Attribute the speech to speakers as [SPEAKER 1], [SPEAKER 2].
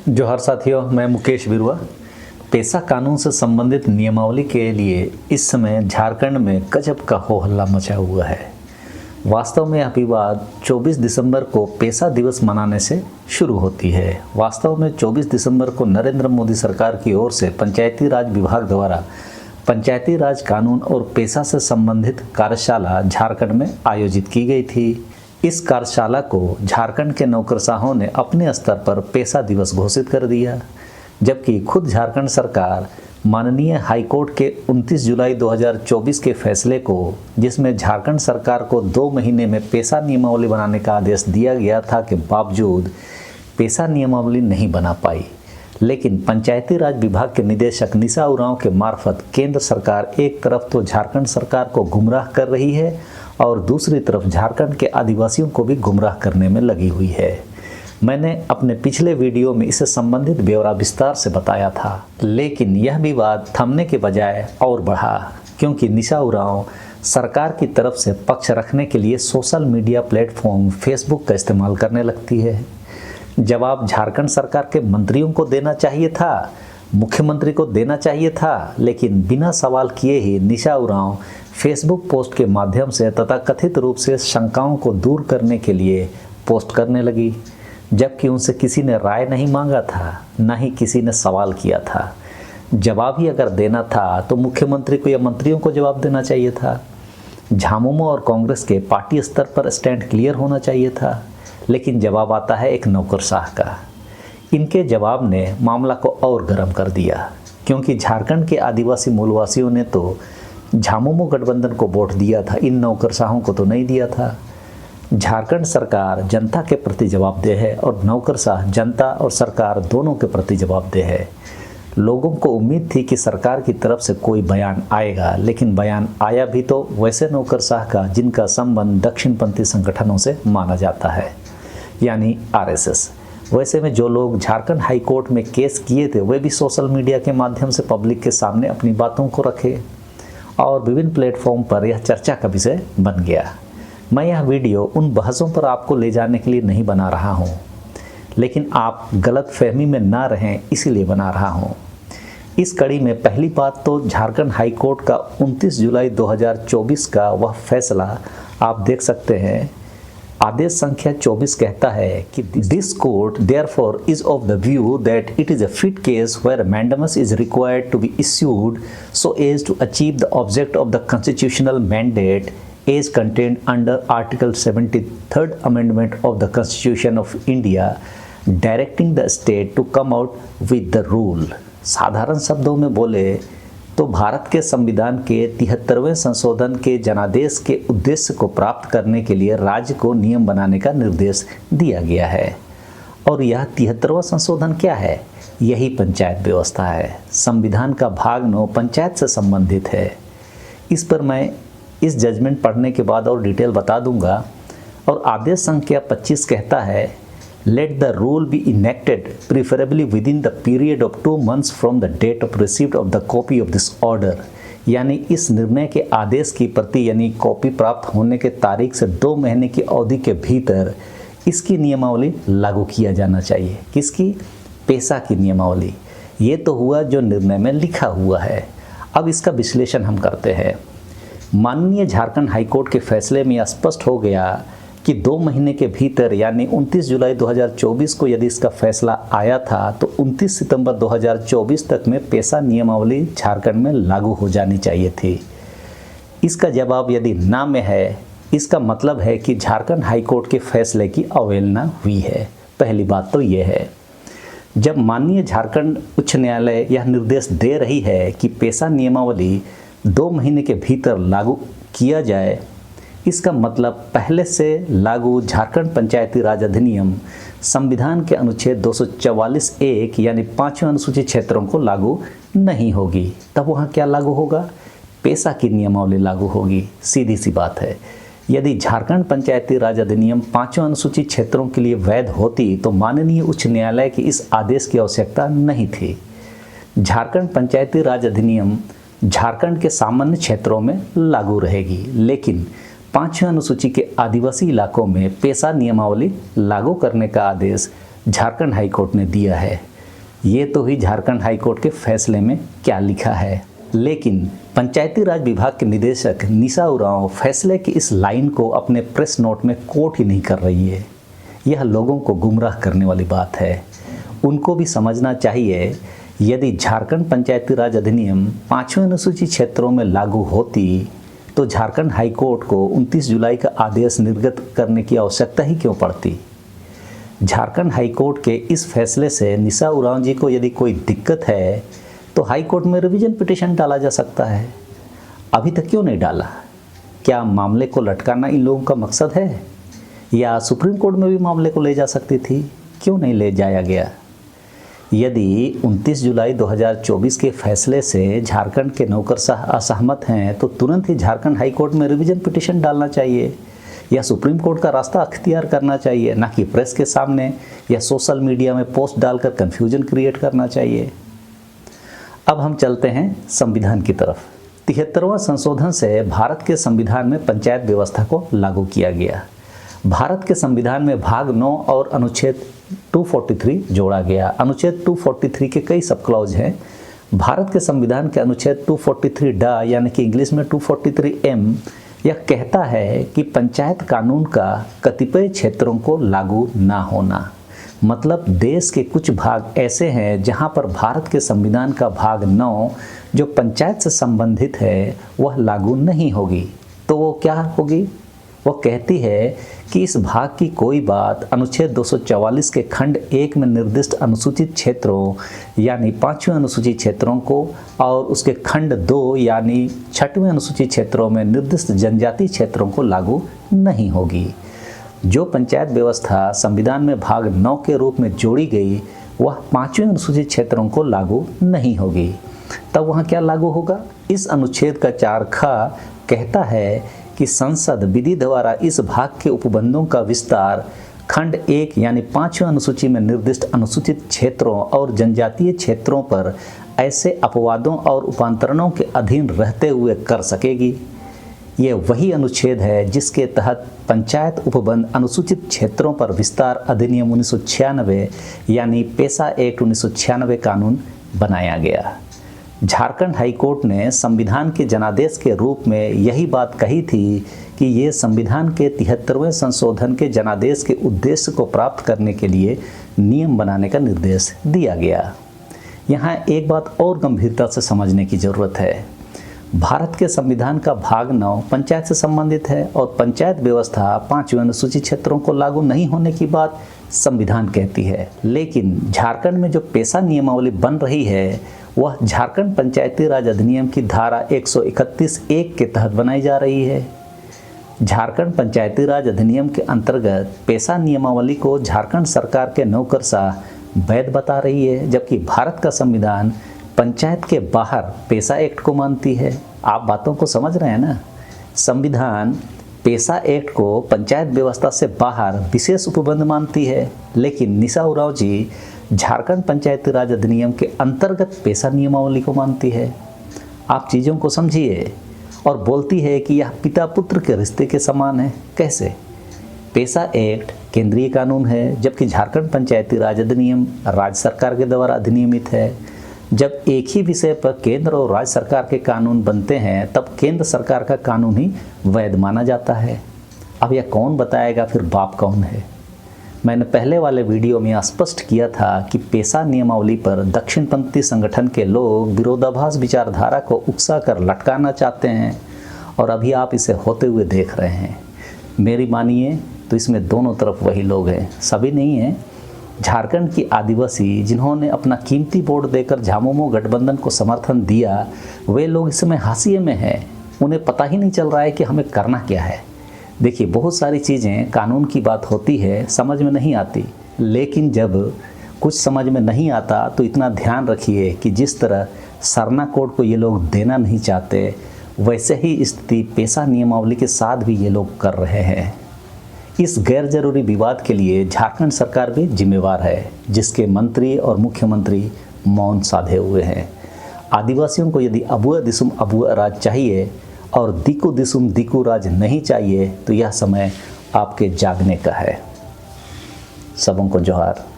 [SPEAKER 1] जोहार साथियों, मैं मुकेश बिरुआ। पेशा कानून से संबंधित नियमावली के लिए इस समय झारखंड में गजब का हो हल्ला मचा हुआ है। वास्तव में यह विवाद 24 दिसंबर को पेशा दिवस मनाने से शुरू होती है। वास्तव में 24 दिसंबर को नरेंद्र मोदी सरकार की ओर से पंचायती राज विभाग द्वारा पंचायती राज कानून और पेशा से संबंधित कार्यशाला झारखंड में आयोजित की गई थी। इस कार्यशाला को झारखंड के नौकरशाहों ने अपने स्तर पर पेशा दिवस घोषित कर दिया, जबकि खुद झारखंड सरकार माननीय हाईकोर्ट के 29 जुलाई 2024 के फैसले को, जिसमें झारखंड सरकार को 2 महीने में पेशा नियमावली बनाने का आदेश दिया गया था, के बावजूद पेशा नियमावली नहीं बना पाई। लेकिन पंचायती राज विभाग के निदेशक निशा उरांव के मार्फत केंद्र सरकार एक तरफ तो झारखंड सरकार को गुमराह कर रही है और दूसरी तरफ झारखंड के आदिवासियों को भी गुमराह करने में लगी हुई है। मैंने अपने पिछले वीडियो में इससे संबंधित ब्यौरा विस्तार से बताया था, लेकिन यह विवाद थमने के बजाय और बढ़ा, क्योंकि निशा उरांव सरकार की तरफ से पक्ष रखने के लिए सोशल मीडिया प्लेटफॉर्म फेसबुक का इस्तेमाल करने लगती है। जवाब झारखंड सरकार के मंत्रियों को देना चाहिए था, मुख्यमंत्री को देना चाहिए था, लेकिन बिना सवाल किए ही निशा उरांव फेसबुक पोस्ट के माध्यम से तथाकथित रूप से शंकाओं को दूर करने के लिए पोस्ट करने लगी, जबकि उनसे किसी ने राय नहीं मांगा था, न ही किसी ने सवाल किया था। जवाब ही अगर देना था तो मुख्यमंत्री को या मंत्रियों को जवाब देना चाहिए था। झामुमो और कांग्रेस के पार्टी स्तर पर स्टैंड क्लियर होना चाहिए था, लेकिन जवाब आता है एक नौकरशाह का। इनके जवाब ने मामला को और गर्म कर दिया, क्योंकि झारखंड के आदिवासी मूलवासियों ने तो झामुमो गठबंधन को वोट दिया था, इन नौकरशाहों को तो नहीं दिया था। झारखंड सरकार जनता के प्रति जवाबदेह है और नौकरशाह जनता और सरकार दोनों के प्रति जवाबदेह है। लोगों को उम्मीद थी कि सरकार की तरफ से कोई बयान आएगा, लेकिन बयान आया भी तो वैसे नौकरशाह का जिनका संबंध दक्षिणपंथी संगठनों से माना जाता है, यानी आरएसएस। वैसे में जो लोग झारखंड हाई कोर्ट में केस किए थे, वे भी सोशल मीडिया के माध्यम से पब्लिक के सामने अपनी बातों को रखे और विभिन्न प्लेटफॉर्म पर यह चर्चा का विषय बन गया। मैं यह वीडियो उन बहसों पर आपको ले जाने के लिए नहीं बना रहा हूँ, लेकिन आप गलत फहमी में ना रहें इसीलिए बना रहा हूँ। इस कड़ी में पहली बात तो झारखंड हाई कोर्ट का 29 जुलाई 2024 का वह फैसला आप देख सकते हैं। आदेश संख्या 24 कहता है कि this court therefore is of the view that it is a fit case where mandamus is required to be issued so as to achieve the object of the constitutional mandate as contained under article 73rd amendment of the constitution of India directing the state to come out with the rule. साधारण शब्दों में बोले तो भारत के संविधान के 73वें संशोधन के जनादेश के उद्देश्य को प्राप्त करने के लिए राज्य को नियम बनाने का निर्देश दिया गया है। और यह 73वां संशोधन क्या है? यही पंचायत व्यवस्था है। संविधान का भाग 9 पंचायत से संबंधित है। इस पर मैं इस जजमेंट पढ़ने के बाद और डिटेल बता दूंगा। और आदेश संख्या 25 कहता है, let the rule be enacted preferably within the period of 2 months from the date of receipt of the copy of this order। यानी इस निर्णय के आदेश की प्रति यानी कॉपी प्राप्त होने के तारीख से 2 महीने की अवधि के भीतर इसकी नियमावली लागू किया जाना चाहिए। किसकी? पेशा की नियमावली। ये तो हुआ जो निर्णय में लिखा हुआ है। अब इसका विश्लेषण हम करते हैं। माननीय झारखंड हाईकोर्ट के फैसले में स्पष्ट हो गया कि 2 महीने के भीतर यानी 29 जुलाई 2024 को यदि इसका फैसला आया था तो 29 सितंबर 2024 तक में पेशा नियमावली झारखंड में लागू हो जानी चाहिए थी। इसका जवाब यदि ना में है, इसका मतलब है कि झारखंड हाईकोर्ट के फैसले की अवहेलना हुई है। पहली बात तो ये है, जब माननीय झारखंड उच्च न्यायालय यह निर्देश दे रही है कि पेशा नियमावली 2 महीने के भीतर लागू किया जाए, इसका मतलब पहले से लागू झारखंड पंचायती राज अधिनियम संविधान के अनुच्छेद 244(1) यानी 5वें अनुसूचित क्षेत्रों को लागू नहीं होगी। तब वहाँ क्या लागू होगा? पेशा की नियमावली लागू होगी। सीधी सी बात है। यदि झारखंड पंचायती राज अधिनियम 5वें अनुसूचित क्षेत्रों के लिए वैध होती तो माननीय उच्च न्यायालय की इस आदेश की आवश्यकता नहीं थी। झारखंड पंचायती राज अधिनियम झारखंड के सामान्य क्षेत्रों में लागू रहेगी, लेकिन 5वें अनुसूची के आदिवासी इलाकों में पेशा नियमावली लागू करने का आदेश झारखंड हाईकोर्ट ने दिया है। ये तो ही झारखंड हाईकोर्ट के फैसले में क्या लिखा है। लेकिन पंचायती राज विभाग के निदेशक निशा उरांव फैसले की इस लाइन को अपने प्रेस नोट में कोट ही नहीं कर रही है। यह लोगों को गुमराह करने वाली बात है। उनको भी समझना चाहिए, यदि झारखंड पंचायती राज अधिनियम 5वें अनुसूचित क्षेत्रों में लागू होती तो झारखंड हाईकोर्ट को 29 जुलाई का आदेश निर्गत करने की आवश्यकता ही क्यों पड़ती। झारखंड हाईकोर्ट के इस फैसले से निशा उरांव जी को यदि कोई दिक्कत है तो हाईकोर्ट में रिवीजन पिटीशन डाला जा सकता है। अभी तक क्यों नहीं डाला? क्या मामले को लटकाना इन लोगों का मकसद है, या सुप्रीम कोर्ट में भी मामले को ले जा सकती थी? क्यों नहीं ले जाया गया? यदि 29 जुलाई 2024 के फैसले से झारखंड के नौकरशाह असहमत हैं तो तुरंत ही झारखंड हाईकोर्ट में रिवीजन पिटीशन डालना चाहिए या सुप्रीम कोर्ट का रास्ता अख्तियार करना चाहिए, ना कि प्रेस के सामने या सोशल मीडिया में पोस्ट डालकर कन्फ्यूजन क्रिएट करना चाहिए। अब हम चलते हैं संविधान की तरफ। 73वां संशोधन से भारत के संविधान में पंचायत व्यवस्था को लागू किया गया। भारत के संविधान में भाग 9 और अनुच्छेद 243 जोड़ा गया। अनुच्छेद 243 के कई सब क्लॉज हैं। भारत के संविधान के अनुच्छेद 243 डा यानी कि इंग्लिश में 243M यह कहता है कि पंचायत कानून का कतिपय क्षेत्रों को लागू ना होना। मतलब देश के कुछ भाग ऐसे हैं जहां पर भारत के संविधान का भाग 9 जो पंचायत से संबंधित है वह लागू नहीं होगी। तो वो क्या होगी? वो कहती है कि इस भाग की कोई बात अनुच्छेद 244 के खंड 1 में निर्दिष्ट अनुसूचित क्षेत्रों यानी 5वें अनुसूचित क्षेत्रों को और उसके खंड 2 यानी 6वें अनुसूचित क्षेत्रों में निर्दिष्ट जनजातीय क्षेत्रों को लागू नहीं होगी। जो पंचायत व्यवस्था संविधान में भाग 9 के रूप में जोड़ी गई वह 5वें अनुसूचित क्षेत्रों को लागू नहीं होगी। तब वहाँ क्या लागू होगा? इस अनुच्छेद का 4 कहता है कि संसद विधि द्वारा इस भाग के उपबंधों का विस्तार खंड 1 यानी 5वें अनुसूची में निर्दिष्ट अनुसूचित क्षेत्रों और जनजातीय क्षेत्रों पर ऐसे अपवादों और उपांतरणों के अधीन रहते हुए कर सकेगी। ये वही अनुच्छेद है जिसके तहत पंचायत उपबंध अनुसूचित क्षेत्रों पर विस्तार अधिनियम 1996 यानी पेशा एक्ट 1996 कानून बनाया गया। झारखंड हाईकोर्ट ने संविधान के जनादेश के रूप में यही बात कही थी कि ये संविधान के 73वें संशोधन के जनादेश के उद्देश्य को प्राप्त करने के लिए नियम बनाने का निर्देश दिया गया। यहाँ एक बात और गंभीरता से समझने की ज़रूरत है। भारत के संविधान का भाग 9 पंचायत से संबंधित है और पंचायत व्यवस्था 5वें अनुसूचित क्षेत्रों को लागू नहीं होने की बात संविधान कहती है। लेकिन झारखंड में जो पेशा नियमावली बन रही है वह झारखंड पंचायती राज अधिनियम की धारा 131(1) के तहत बनाई जा रही है। झारखंड पंचायती राज अधिनियम के अंतर्गत पेशा नियमावली को झारखंड सरकार के नौकरशाह वैध बता रही है, जबकि भारत का संविधान पंचायत के बाहर पेशा एक्ट को मानती है। आप बातों को समझ रहे हैं ना? संविधान पेशा एक्ट को पंचायत व्यवस्था से बाहर विशेष उपबंध मानती है, लेकिन निशा उरांव जी झारखंड पंचायती राज अधिनियम के अंतर्गत पेशा नियमावली को मानती है। आप चीज़ों को समझिए। और बोलती है कि यह पिता पुत्र के रिश्ते के समान है। कैसे? पेशा एक्ट केंद्रीय कानून है, जबकि झारखंड पंचायती राज अधिनियम राज्य सरकार के द्वारा अधिनियमित है। जब एक ही विषय पर केंद्र और राज्य सरकार के कानून बनते हैं तब केंद्र सरकार का कानून ही वैध माना जाता है। अब यह कौन बताएगा फिर बाप कौन है? मैंने पहले वाले वीडियो में स्पष्ट किया था कि पेशा नियमावली पर दक्षिणपंथी संगठन के लोग विरोधाभास विचारधारा को उकसा कर लटकाना चाहते हैं और अभी आप इसे होते हुए देख रहे हैं। मेरी मानिए तो इसमें दोनों तरफ वही लोग हैं, सभी नहीं हैं। झारखंड की आदिवासी जिन्होंने अपना कीमती वोट देकर झामुमो गठबंधन को समर्थन दिया, वे लोग इस समय हाशिए में हैं। उन्हें पता ही नहीं चल रहा है कि हमें करना क्या है। देखिए, बहुत सारी चीज़ें कानून की बात होती है, समझ में नहीं आती, लेकिन जब कुछ समझ में नहीं आता तो इतना ध्यान रखिए कि जिस तरह सरना कोड को ये लोग देना नहीं चाहते, वैसे ही स्थिति पेशा नियमावली के साथ भी ये लोग कर रहे हैं। इस गैर जरूरी विवाद के लिए झारखंड सरकार भी जिम्मेवार है, जिसके मंत्री और मुख्यमंत्री मौन साधे हुए हैं। आदिवासियों को यदि अबुआ दिसुम अबुआ राज चाहिए और दिकु दिसुम दिकु राज नहीं चाहिए तो यह समय आपके जागने का है। सबों को जोहार।